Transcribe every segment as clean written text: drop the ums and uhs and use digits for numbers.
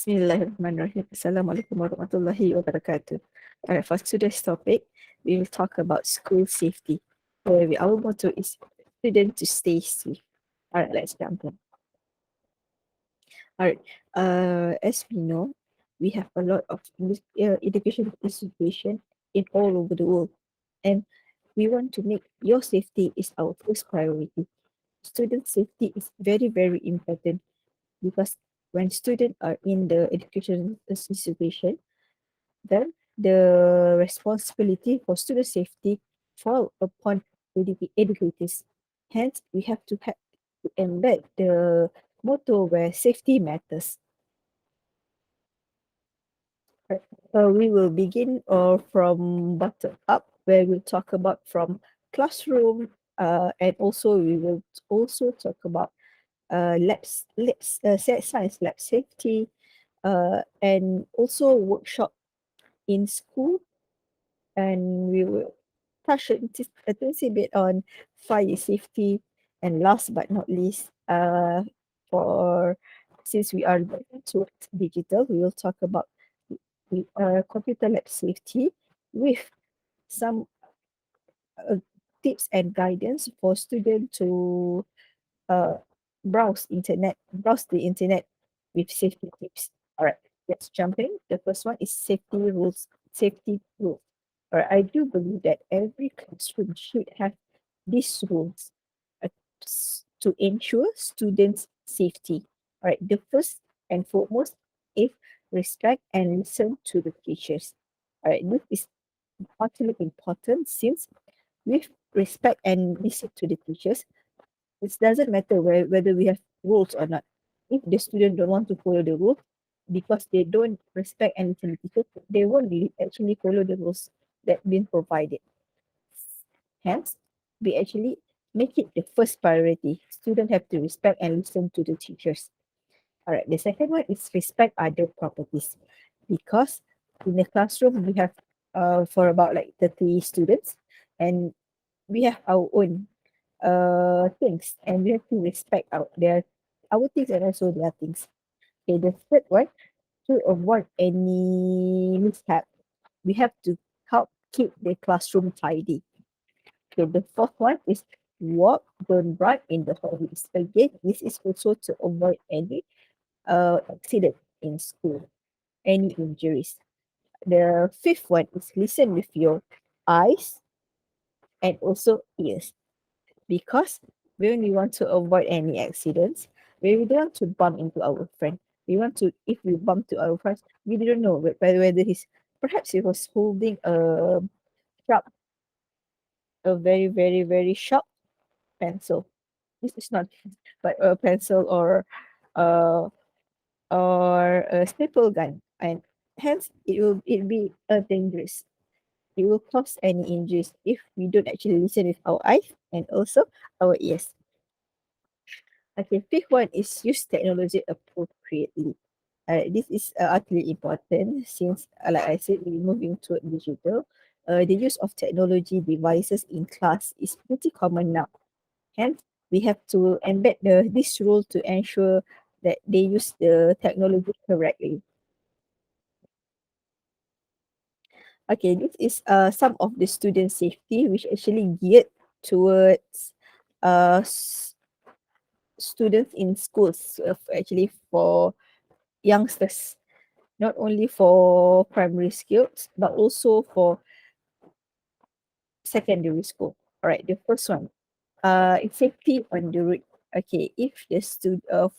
Bismillahirrahmanirrahim. Assalamualaikum warahmatullahi wabarakatuh. Alright, for today's topic, we will talk about school safety. Where our motto is student to stay safe. Alright, let's jump in. Alright, as we know, we have a lot of education institution in all over the world, and we want to make your safety is our first priority. Student safety is very, very important because when students are in the education institution, then the responsibility for student safety fall upon educators. Hence, we have to embed the motto where safety matters. Right. We will begin from bottom up, where we'll talk about from classroom, and also we will also talk about science lab safety, and also workshop in school, and we will touch a teensy bit on fire safety, and last but not least, for since we are going towards digital, we will talk about computer lab safety with some uh, tips and guidance for students to uh, browse the internet with safety tips. All right, let's jump in. The first one is safety rules. Safety rules. All right, I do believe that every classroom should have these rules uh, to ensure students' safety. All right, the first and foremost is respect and listen to the teachers. All right, this is utterly important since with respect and listen to the teachers, it doesn't matter whether we have rules or not. If the student don't want to follow the rules because they don't respect and listen to the teacher, they won't actually follow the rules that been provided. Hence, we actually make it the first priority. Students have to respect and listen to the teachers. All right. The second one is respect other properties, because in the classroom we have for about like 30 students, and we have our own things, and we have to respect our things and also their things. Okay, the third one, to avoid any mishap, we have to help keep the classroom tidy. Okay, the fourth one is walk, don't run in the hallways. Again, this is also to avoid any accident in school, any injuries. The fifth one is listen with your eyes and also ears, because when we want to avoid any accidents, when we don't want to bump into our friend, we want to, if we bump to our friends, we didn't know whether he's, perhaps he was holding sharp a very, very, very sharp pencil. This is not but a pencil uh or a staple gun, and hence it be dangerous. It will cause any injuries if we don't actually listen with our eyes and also our ears. Okay, fifth one is use technology appropriately. This is utterly important since, like I said, we're moving to digital. The use of technology devices in class is pretty common now. Hence, we have to embed this rule to ensure that they use the technology correctly. Okay, this is some of the student safety which actually geared towards uh, s- students in schools, actually for youngsters, not only for primary skills but also for secondary school. All right, the first one, it's safety on the road. Okay, if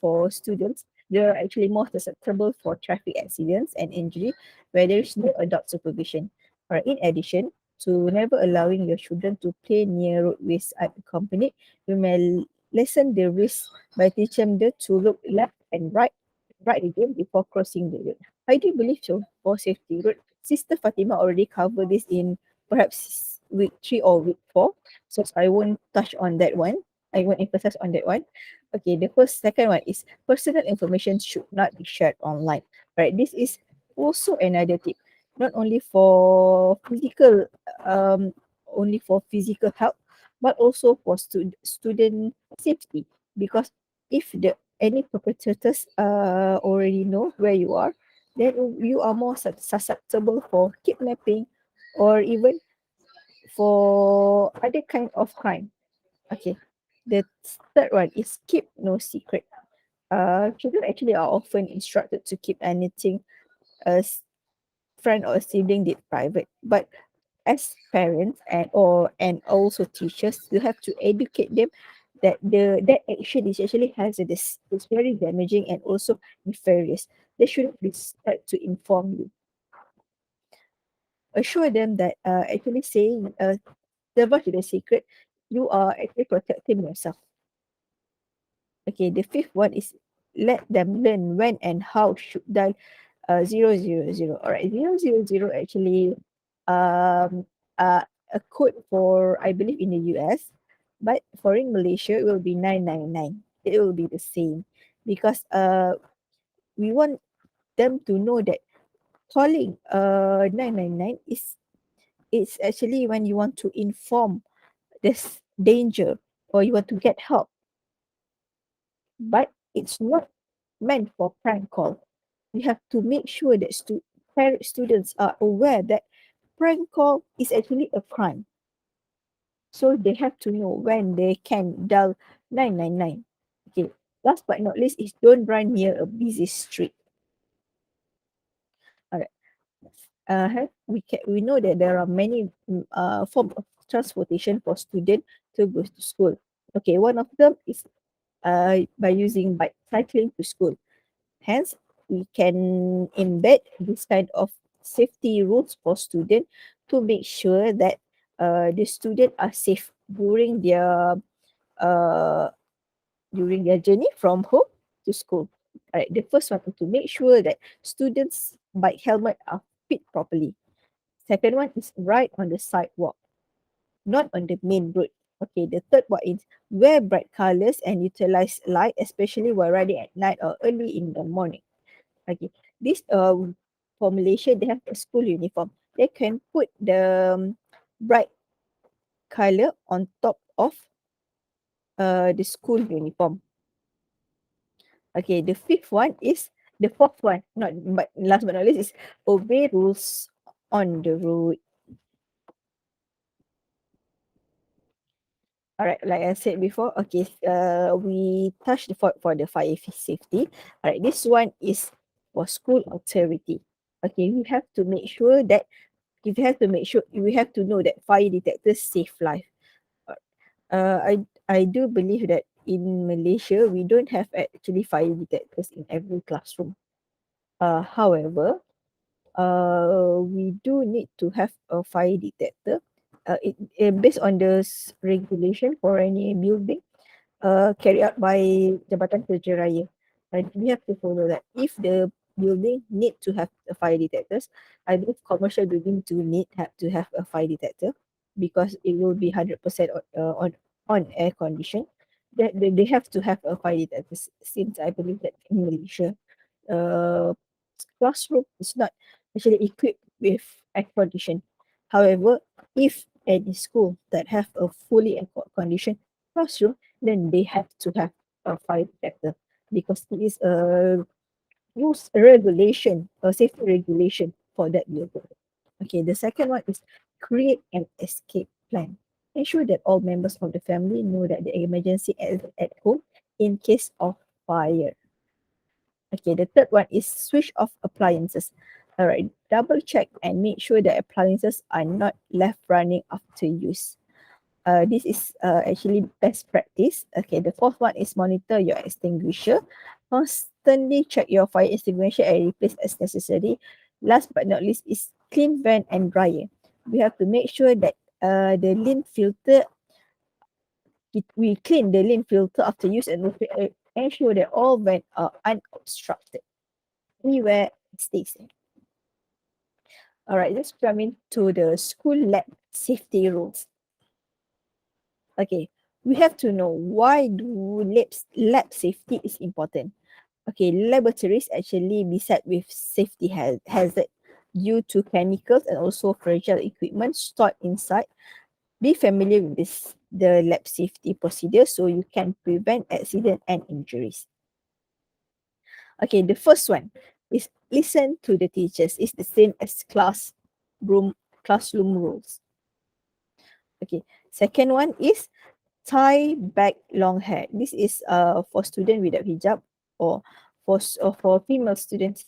for students, they're actually more susceptible for traffic accidents and injury where there is no adult supervision. All right, in addition to never allowing your children to play near roadways unaccompanied, you may lessen the risk by teaching them to look left and right again before crossing the road. I do believe so for safety road. Sister Fatima already covered this in perhaps week 3 or week 4. So I won't touch on that one. I won't emphasize on that one. Okay, the second one is personal information should not be shared online. Right, this is also another tip. Not only for physical health, but also for student safety. Because if the any perpetrators already know where you are, then you are more susceptible for kidnapping or even for other kind of crime. Okay. The third one is keep no secret. Children actually are often instructed to keep anything a friend or sibling did private, but as parents and also teachers, you have to educate them that that action is actually hazardous, it's very damaging and also nefarious. They shouldn't be scared to inform you. Assure them that actually saying divulge the secret, you are actually protecting yourself. Okay, the fifth one is let them learn when and how should dial 000. All right, 000 actually um a code for, I believe, in the US, but for in Malaysia it will be 999. It will be the same because we want them to know that calling 999 is, it's actually when you want to inform this danger or you want to get help, but it's not meant for prank call. We have to make sure that students are aware that prank call is actually a crime. So they have to know when they can dial 999. Okay. Last but not least is don't run near a busy street. Alright. We know that there are many form of transportation for students to go to school. Okay, one of them is by using bike cycling to school. Hence, we can embed this kind of safety rules for students to make sure that the students are safe uh, during their journey from home to school. Alright, the first one is to make sure that students' bike helmet are fit properly. Second one is ride on the sidewalk, not on the main road. Okay, the third one is wear bright colors and utilize light, especially while riding at night or early in the morning. Okay, this for Malaysia, they have a school uniform. They can put the bright color on top of the school uniform. Okay, the fourth one, not but last but not least, is obey rules on the road. All right, like I said before, okay, we touched for the fire safety. All right, this one is for school authority. Okay, we have to make sure that if you have to make sure we have to know that fire detectors save life. I do believe that in Malaysia we don't have actually fire detectors in every classroom. However, we do need to have a fire detector. Based on the regulation for any building carried out by Jabatan Kerja Raya. We have to follow that. If the building need to have a fire detectors, I believe commercial building do need have to have a fire detector because it will be 100% on air condition. That they have to have a fire detector since I believe that in Malaysia, uh, classroom is not actually equipped with air condition. However, if any school that have a fully air conditioned classroom, then they have to have a fire detector because it is a rules regulation, a safety regulation for that building. Okay, the second one is create an escape plan. Ensure that all members of the family know that the emergency is at home in case of fire. Okay, the third one is switch off appliances. All right, double check and make sure that appliances are not left running after use. This is actually best practice. Okay, the fourth one is monitor your extinguisher. Constantly check your fire extinguisher and replace as necessary. Last but not least is clean vent and dryer. We have to make sure that the lint filter, we clean the lint filter after use and ensure that all vents are unobstructed. Anywhere it stays there. All right, let's come into the school lab safety rules. Okay, we have to know why do lab safety is important. Okay, laboratories actually beset with safety hazard due to chemicals and also fragile equipment stored inside. Be familiar with the lab safety procedure so you can prevent accident and injuries. Okay, the first one is listen to the teachers. It's the same as classroom rules. Okay, second one is tie back long hair. This is for student without hijab, or for female students